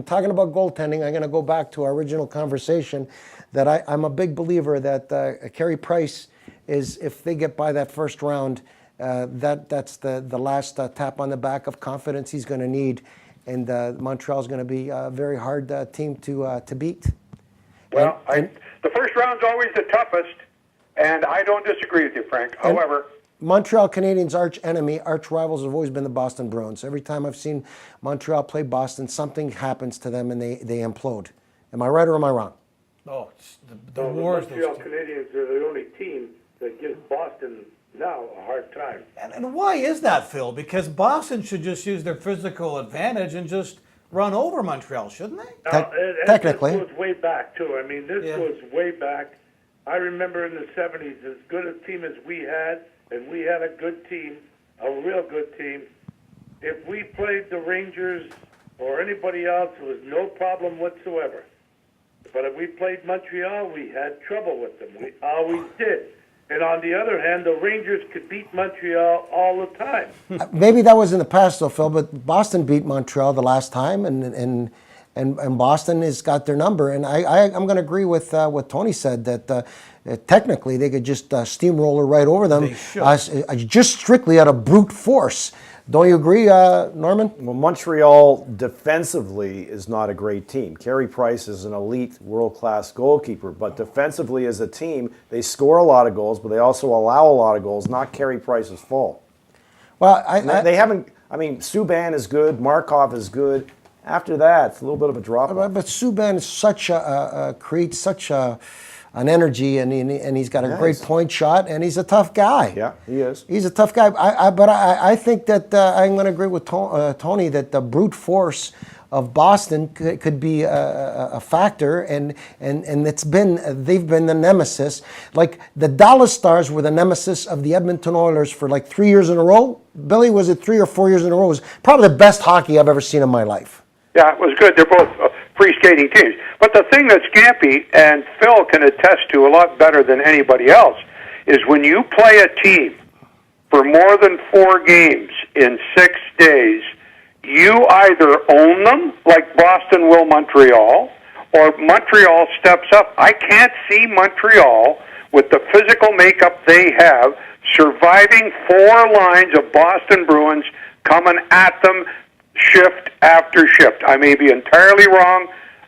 Talking about goaltending, I'm going to go back to our original conversation that I'm a big believer that Carey Price is, if they get by that first round, that's the last tap on the back of confidence he's going to need. And Montreal's going to be a very hard team to beat. Well, the first round's always the toughest, and I don't disagree with you, Frank. However, Montreal Canadiens' arch enemy, arch rivals have always been the Boston Bruins. Every time I've seen Montreal play Boston, something happens to them and they implode. Am I right or am I wrong? Oh, the wars. The Montreal Canadiens are the only team that gives Boston now a hard time. And why is that, Phil? Because Boston should just use their physical advantage and just run over Montreal, shouldn't they? Technically. This goes way back, too. I mean, this goes way back. I remember in the 70s, as good a team as we had, and we had a good team, a real good team. If we played the Rangers or anybody else, it was no problem whatsoever. But if we played Montreal, we had trouble with them. We always did. And on the other hand, the Rangers could beat Montreal all the time. Maybe that was in the past, though, Phil, but Boston beat Montreal the last time, and Boston has got their number. And I'm going to agree with what Tony said, that technically they could just steamroller right over them, just strictly out of brute force. Don't you agree, Norman? Well, Montreal defensively is not a great team. Carey Price is an elite, world-class goalkeeper, but defensively as a team, they score a lot of goals, but they also allow a lot of goals, not Carey Price's fault. Well, they haven't, I mean, Subban is good, Markov is good. After that, it's a little bit of a drop-off. But Subban is creates such an energy, and he's got a great point shot, and he's a tough guy. Yeah, he is. He's a tough guy. But I think that I'm going to agree with Tony that the brute force of Boston could be a factor, and they've been the nemesis. Like the Dallas Stars were the nemesis of the Edmonton Oilers for like 3 years in a row. Billy, was it 3 or 4 years in a row? It was probably the best hockey I've ever seen in my life. yeah, it was good. They're both free skating teams. But the thing that Scampy and Phil can attest to a lot better than anybody else is when you play a team for more than 4 games in 6 days, you either own them, like Boston will Montreal, or Montreal steps up. I can't see Montreal, with the physical makeup they have, surviving 4 lines of Boston Bruins coming at them shift after shift. I may be entirely wrong.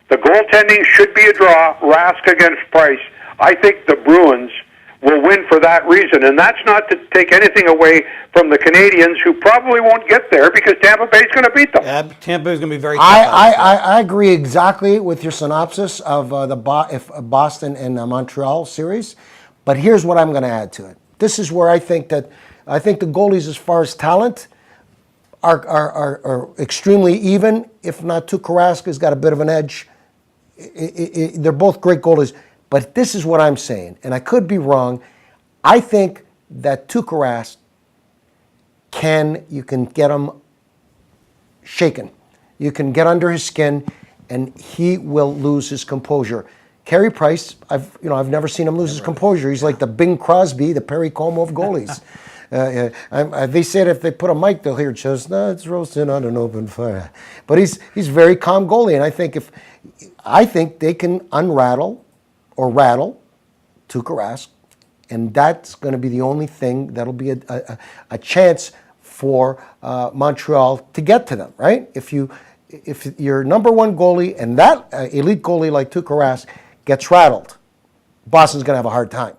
The goaltending should be a draw, Rask against Price. I think the Bruins will win for that reason, and that's not to take anything away from the Canadiens, who probably won't get there because Tampa Bay's going to beat them. Yeah, Tampa is going to be very tough. I agree exactly with your synopsis of the Boston and Montreal series, but here's what I'm going to add to it. This is where I think the goalies, as far as talent, are extremely even. If not, Tuukka Rask has got a bit of an edge. They're both great goalies. But this is what I'm saying, and I could be wrong. I think that Tuukka Rask you can get him shaken. You can get under his skin, and he will lose his composure. Carey Price, I've never seen him lose his composure. He's like the Bing Crosby, the Perry Como of goalies. They said if they put a mic, they'll hear chestnuts roasting on an open fire. But he's very calm goalie, and I think they can unrattle or rattle Tuukka Rask, and that's going to be the only thing that'll be a chance for Montreal to get to them, right? If your number one goalie and that elite goalie like Tuukka Rask gets rattled, Boston's going to have a hard time.